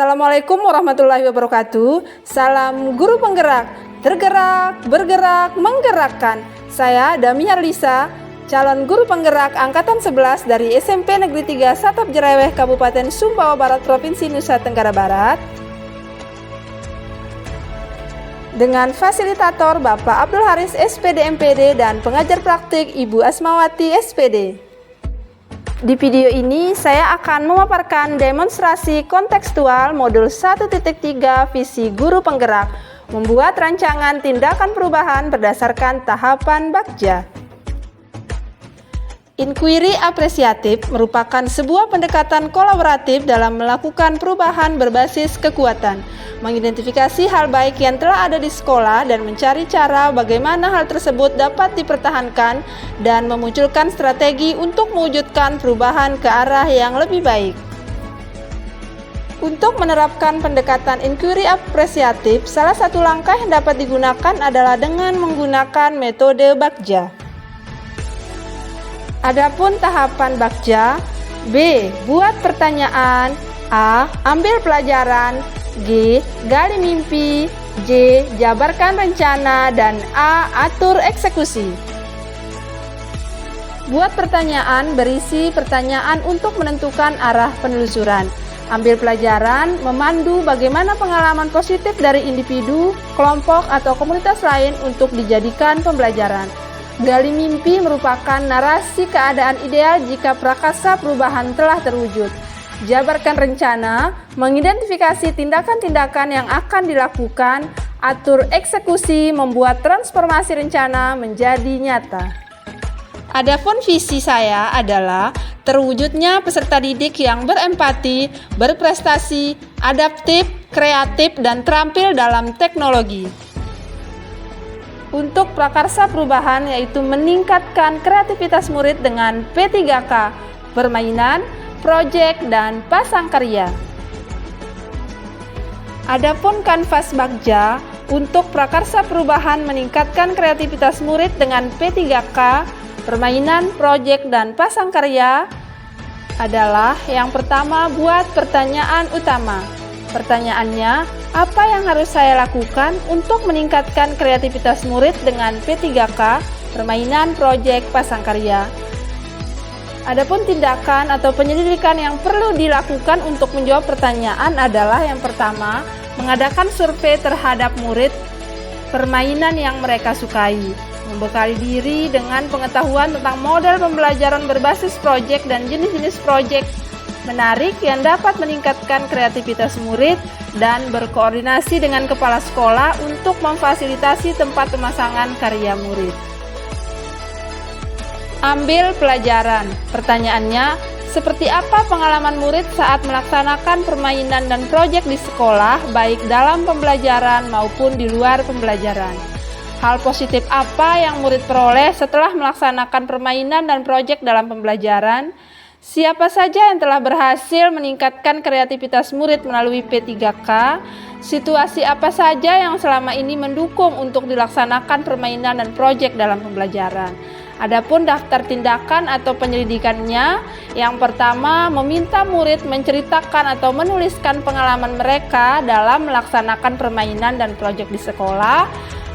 Assalamualaikum warahmatullahi wabarakatuh. Salam guru penggerak, tergerak, bergerak, menggerakkan. Saya Damiar Lisa, calon guru penggerak angkatan 11 dari SMP Negeri 3 Satap Jereweh, Kabupaten Sumbawa Barat, Provinsi Nusa Tenggara Barat. Dengan fasilitator Bapak Abdul Haris SPD MPD dan pengajar praktik Ibu Asmawati SPD. Di video ini saya akan memaparkan demonstrasi kontekstual modul 1.3 visi guru penggerak, membuat rancangan tindakan perubahan berdasarkan tahapan Bagja. Inquiry apresiatif merupakan sebuah pendekatan kolaboratif dalam melakukan perubahan berbasis kekuatan, mengidentifikasi hal baik yang telah ada di sekolah dan mencari cara bagaimana hal tersebut dapat dipertahankan dan memunculkan strategi untuk mewujudkan perubahan ke arah yang lebih baik. Untuk menerapkan pendekatan inquiry apresiatif, salah satu langkah yang dapat digunakan adalah dengan menggunakan metode Bagja. Adapun tahapan Bagja: B. Buat pertanyaan. A. Ambil pelajaran. G. Gali mimpi. J. Jabarkan rencana. Dan A. Atur eksekusi. Buat pertanyaan berisi pertanyaan untuk menentukan arah penelusuran. Ambil pelajaran memandu bagaimana pengalaman positif dari individu, kelompok, atau komunitas lain untuk dijadikan pembelajaran. Gali mimpi merupakan narasi keadaan ideal jika prakarsa perubahan telah terwujud. Jabarkan rencana mengidentifikasi tindakan-tindakan yang akan dilakukan. Atur eksekusi membuat transformasi rencana menjadi nyata. Adapun visi saya adalah terwujudnya peserta didik yang berempati, berprestasi, adaptif, kreatif, dan terampil dalam teknologi. Untuk prakarsa perubahan yaitu meningkatkan kreativitas murid dengan P3K, permainan, proyek, dan pasang karya. Adapun kanvas Bagja untuk prakarsa perubahan meningkatkan kreativitas murid dengan P3K, permainan, proyek, dan pasang karya adalah yang pertama, buat pertanyaan utama. Pertanyaannya, apa yang harus saya lakukan untuk meningkatkan kreativitas murid dengan P3K, permainan, proyek, pasang karya? Adapun tindakan atau penyelidikan yang perlu dilakukan untuk menjawab pertanyaan adalah yang pertama, mengadakan survei terhadap murid permainan yang mereka sukai, membekali diri dengan pengetahuan tentang model pembelajaran berbasis proyek dan jenis-jenis proyek menarik yang dapat meningkatkan kreativitas murid, dan berkoordinasi dengan kepala sekolah untuk memfasilitasi tempat pemasangan karya murid. Ambil pelajaran. Pertanyaannya, seperti apa pengalaman murid saat melaksanakan permainan dan proyek di sekolah, baik dalam pembelajaran maupun di luar pembelajaran? Hal positif apa yang murid peroleh setelah melaksanakan permainan dan proyek dalam pembelajaran? Siapa saja yang telah berhasil meningkatkan kreativitas murid melalui P3K? Situasi apa saja yang selama ini mendukung untuk dilaksanakan permainan dan proyek dalam pembelajaran? Adapun daftar tindakan atau penyelidikannya, yang pertama, meminta murid menceritakan atau menuliskan pengalaman mereka dalam melaksanakan permainan dan proyek di sekolah.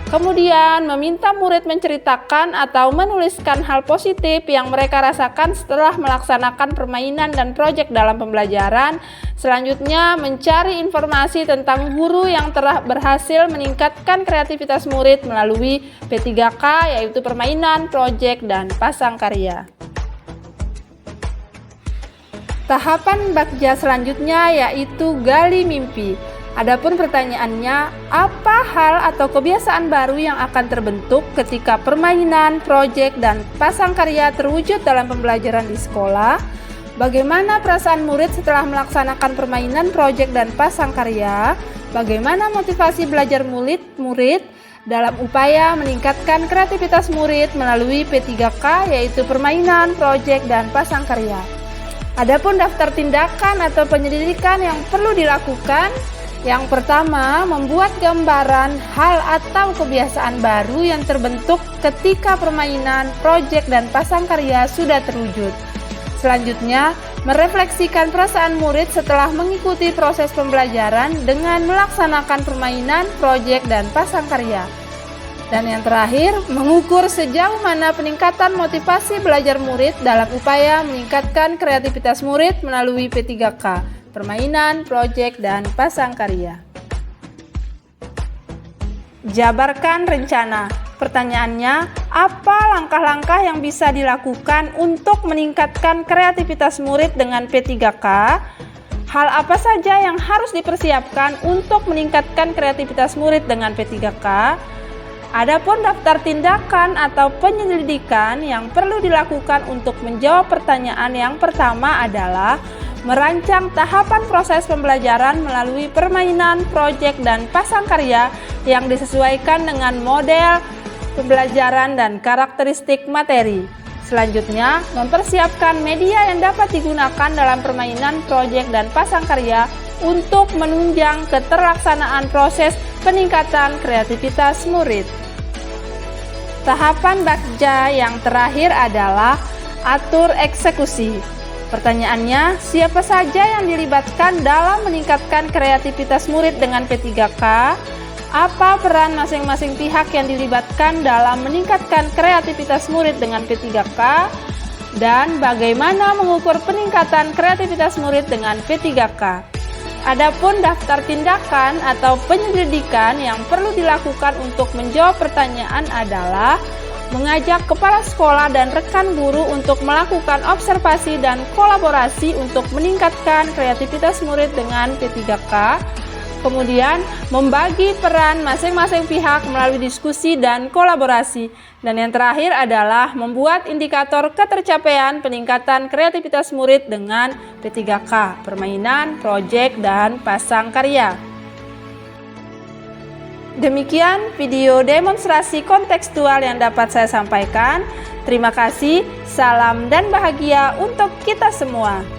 Kemudian, meminta murid menceritakan atau menuliskan hal positif yang mereka rasakan setelah melaksanakan permainan dan proyek dalam pembelajaran. Selanjutnya, mencari informasi tentang guru yang telah berhasil meningkatkan kreativitas murid melalui P3K, yaitu permainan, proyek, dan pasang karya. Tahapan Bagja selanjutnya yaitu gali mimpi. Adapun pertanyaannya, apa hal atau kebiasaan baru yang akan terbentuk ketika permainan, proyek, dan pasang karya terwujud dalam pembelajaran di sekolah? Bagaimana perasaan murid setelah melaksanakan permainan, proyek, dan pasang karya? Bagaimana motivasi belajar murid dalam upaya meningkatkan kreativitas murid melalui P3K, yaitu permainan, proyek, dan pasang karya? Adapun daftar tindakan atau penyelidikan yang perlu dilakukan, yang pertama, membuat gambaran hal atau kebiasaan baru yang terbentuk ketika permainan, proyek, dan pasang karya sudah terwujud. Selanjutnya, Merefleksikan perasaan murid setelah mengikuti proses pembelajaran dengan melaksanakan permainan, proyek, dan pasang karya. Dan yang terakhir, mengukur sejauh mana peningkatan motivasi belajar murid dalam upaya meningkatkan kreativitas murid melalui P3K, permainan, proyek, dan pasang karya. Jabarkan rencana. Pertanyaannya, apa langkah-langkah yang bisa dilakukan untuk meningkatkan kreativitas murid dengan P3K? Hal apa saja yang harus dipersiapkan untuk meningkatkan kreativitas murid dengan P3K? Adapun daftar tindakan atau penyelidikan yang perlu dilakukan untuk menjawab pertanyaan yang pertama adalah merancang tahapan proses pembelajaran melalui permainan, proyek, dan pasang karya yang disesuaikan dengan model pembelajaran dan karakteristik materi. Selanjutnya, mempersiapkan media yang dapat digunakan dalam permainan, proyek, dan pasang karya untuk menunjang keterlaksanaan proses peningkatan kreativitas murid. Tahapan Bagja yang terakhir adalah atur eksekusi. Pertanyaannya, siapa saja yang dilibatkan dalam meningkatkan kreativitas murid dengan P3K? Apa peran masing-masing pihak yang dilibatkan dalam meningkatkan kreativitas murid dengan P3K? Dan bagaimana mengukur peningkatan kreativitas murid dengan P3K? Adapun daftar tindakan atau penyelidikan yang perlu dilakukan untuk menjawab pertanyaan adalah mengajak kepala sekolah dan rekan guru untuk melakukan observasi dan kolaborasi untuk meningkatkan kreativitas murid dengan P3K. Kemudian, membagi peran masing-masing pihak melalui diskusi dan kolaborasi. Dan yang terakhir adalah membuat indikator ketercapaian peningkatan kreativitas murid dengan P3K, permainan, proyek, dan pasang karya. Demikian video demonstrasi kontekstual yang dapat saya sampaikan. Terima kasih, salam dan bahagia untuk kita semua.